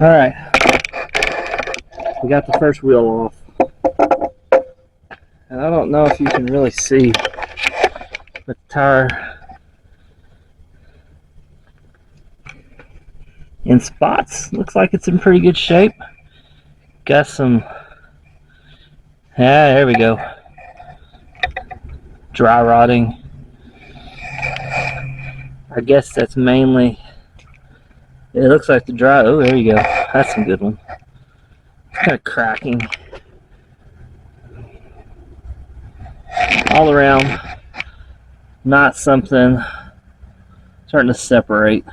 All right, we got the first wheel off, and I don't know if you can really see, but the tire in spots looks like it's in pretty good shape. Got some, yeah, there we go, dry rotting. I guess that's mainly, it looks like the dry, oh, there you go, that's a good one. It's kind of cracking all around, not something starting to separate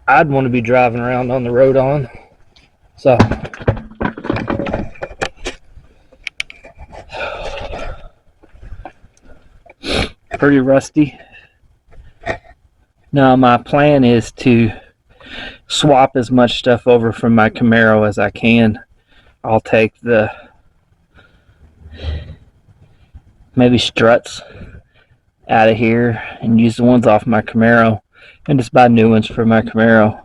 I'd want to be driving around on the road on. So pretty rusty. Now my plan is to swap as much stuff over from my Camaro as I can. I'll take the maybe struts out of here and use the ones off my Camaro and just buy new ones for my Camaro.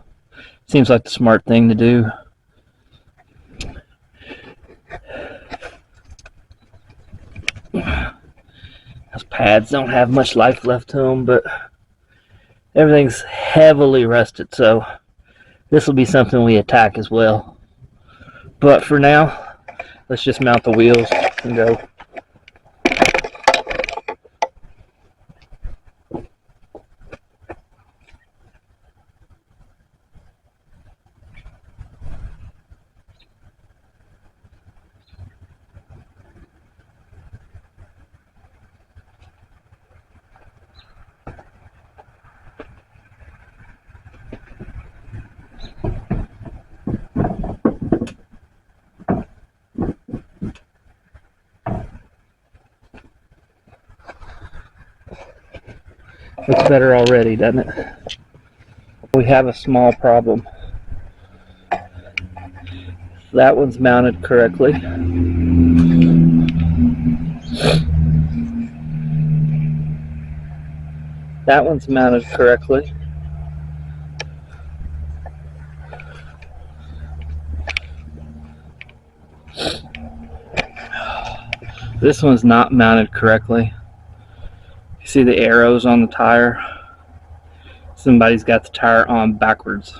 Seems like the smart thing to do. Those pads don't have much life left to them, but everything's heavily rusted, so this will be something we attack as well. But for now, let's just mount the wheels and go. Looks better already, doesn't it? We have a small problem. That one's mounted correctly. That one's mounted correctly. This one's not mounted correctly. You see the arrows on the tire? Somebody's got the tire on backwards.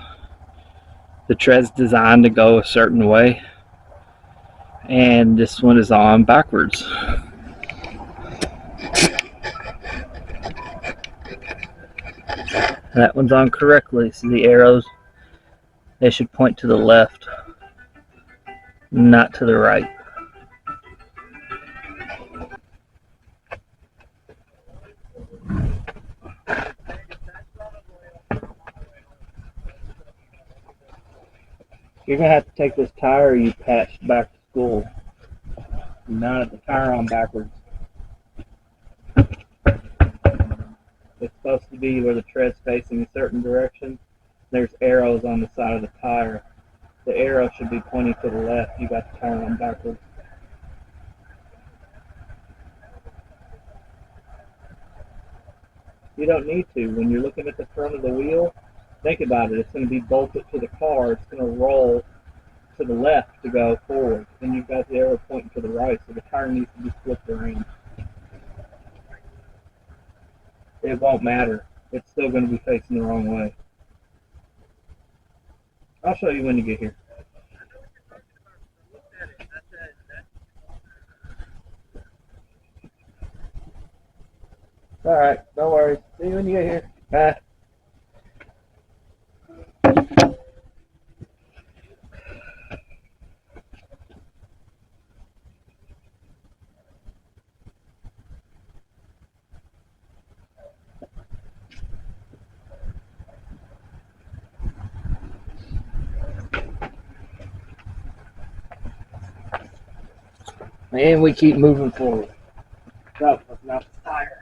The tread's designed to go a certain way, and this one is on backwards. That one's on correctly. See the arrows? They should point to the left, not to the right. You're going to have to take this tire you patched back to school. You mounted the tire on backwards. It's supposed to be where the tread's facing a certain direction. There's arrows on the side of the tire. The arrow should be pointing to the left. You got the tire on backwards. You don't need to. When you're looking at the front of the wheel, think about it. It's going to be bolted to the car. It's going to roll to the left to go forward. Then you've got the arrow pointing to the right, so the tire needs to be flipped around. It won't matter. It's still going to be facing the wrong way. I'll show you when you get here. Alright, no worries. See you when you get here. Bye. And we keep moving forward. So, let's mount the tire.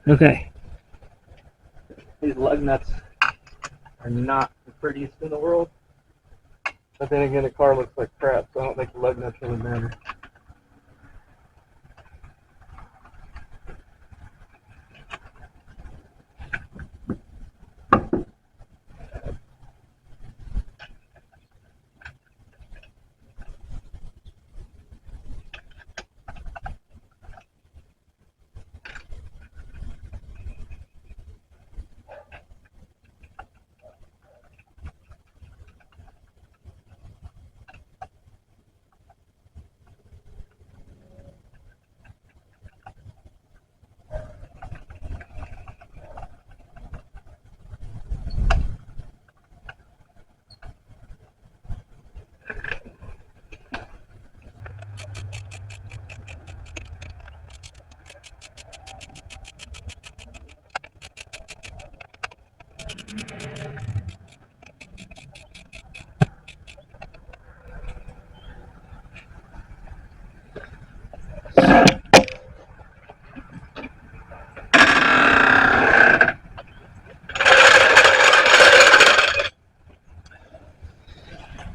Okay. These lug nuts are not the prettiest in the world. But then again, the car looks like crap, so I don't think the lug nuts really matter.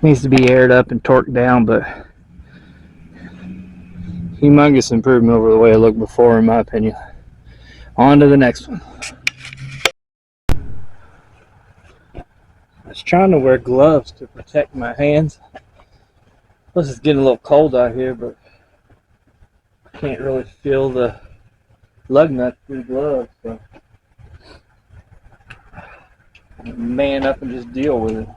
Needs to be aired up and torqued down, but humongous improvement over the way it looked before, in my opinion. On to the next one. I was trying to wear gloves to protect my hands. Plus it's getting a little cold out here, but I can't really feel the lug nut through gloves, so man up and just deal with it.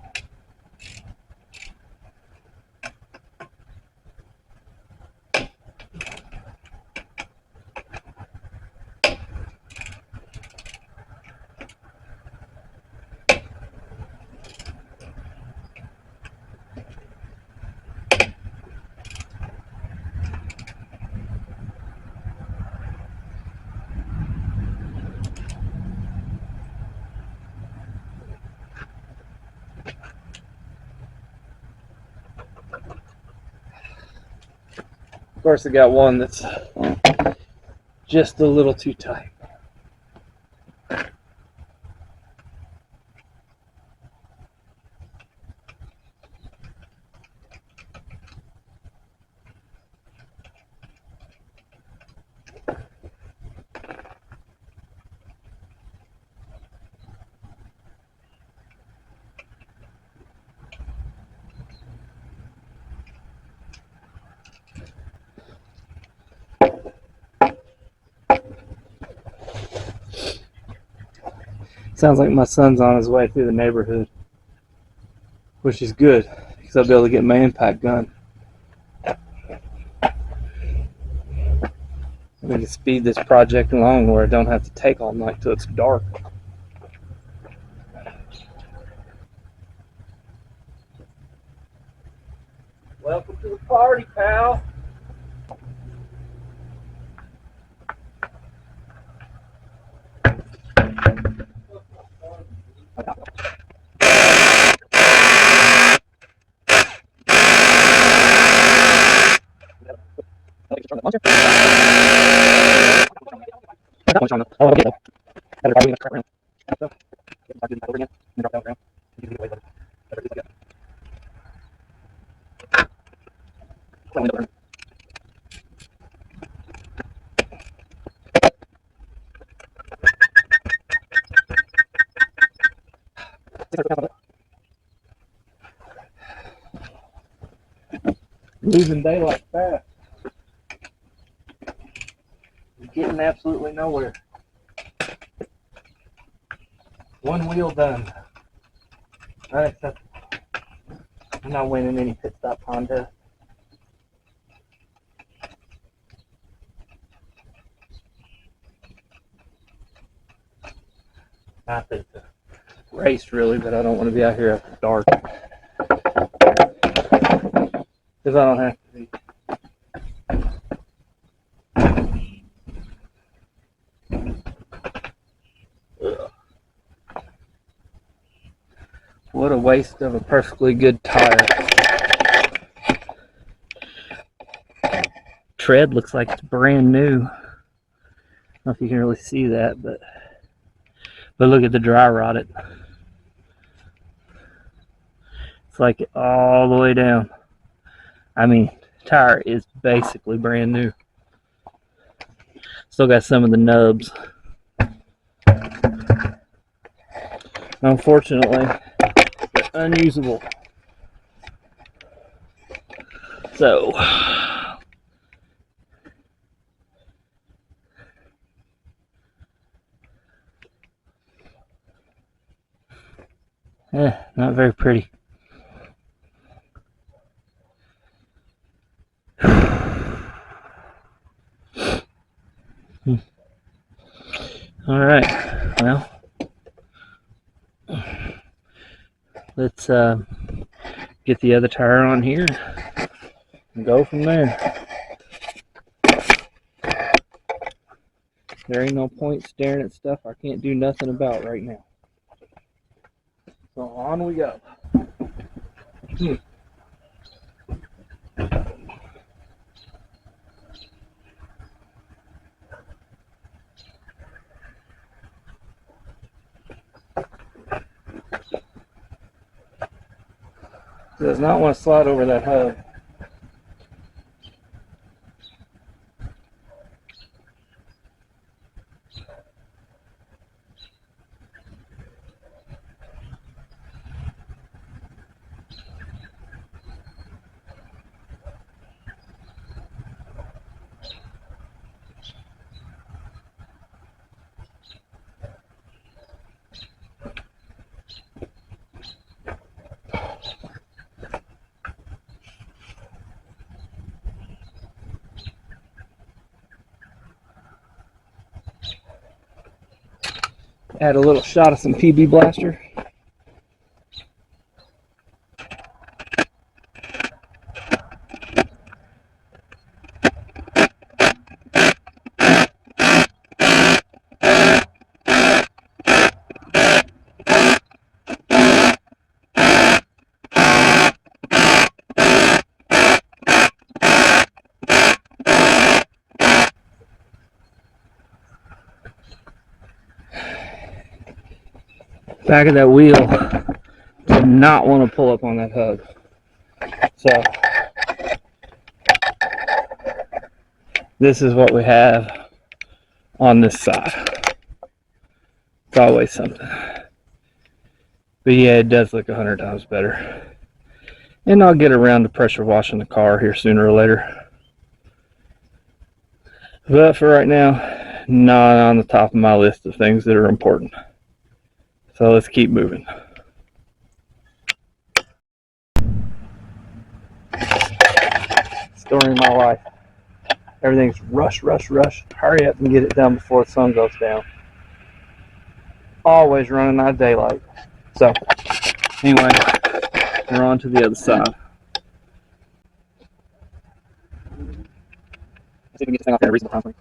Of course, I got one that's just a little too tight. Sounds like my son's on his way through the neighborhood, which is good because I'll be able to get my impact gun. We can speed this project along where I don't have to take all night till it's dark. Welcome to the party, pal. Losing daylight fast. Getting absolutely nowhere. One wheel done. Unacceptable. I'm not winning any pit stop contest. Not that it's a race really, but I don't want to be out here after dark. Because I don't have to be. Ugh. What a waste of a perfectly good tire. Tread looks like it's brand new. know if you can really see that, but look at the dry rot. It's like all the way down. I mean, tire is basically brand new. Still got some of the nubs. Unfortunately, they're unusable. So, not very pretty. All right, well, let's get the other tire on here and go from there. There ain't no point staring at stuff I can't do nothing about right now. So on we go. Does not want to slide over that hub. Add a little shot of some PB Blaster. Back of that wheel did not want to pull up on that hub. So this is what we have on this side. It's always something. But yeah, it does look 100 times better. And I'll get around to pressure washing the car here sooner or later. But for right now, not on the top of my list of things that are important. So let's keep moving. Story of my life. Everything's rush, rush, rush. Hurry up and get it done before the sun goes down. Always running out of daylight. So, anyway, we're on to the other side. Let's see if we can get this thing off there in a reasonable time frame.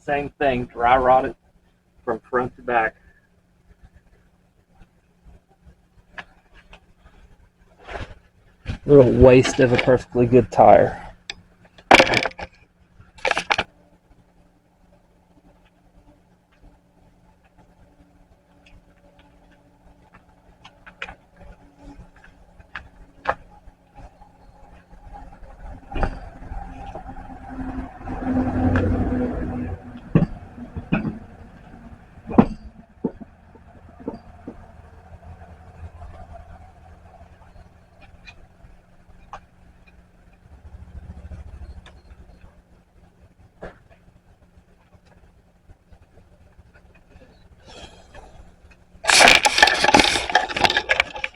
Same thing, dry rotted from front to back. Little waste of a perfectly good tire.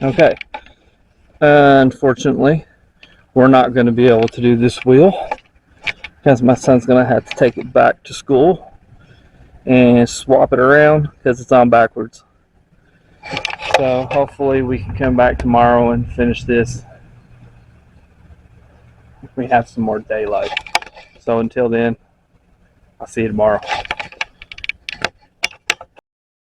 Okay, unfortunately, we're not going to be able to do this wheel because my son's going to have to take it back to school and swap it around because it's on backwards. So hopefully we can come back tomorrow and finish this if we have some more daylight. So until then, I'll see you tomorrow.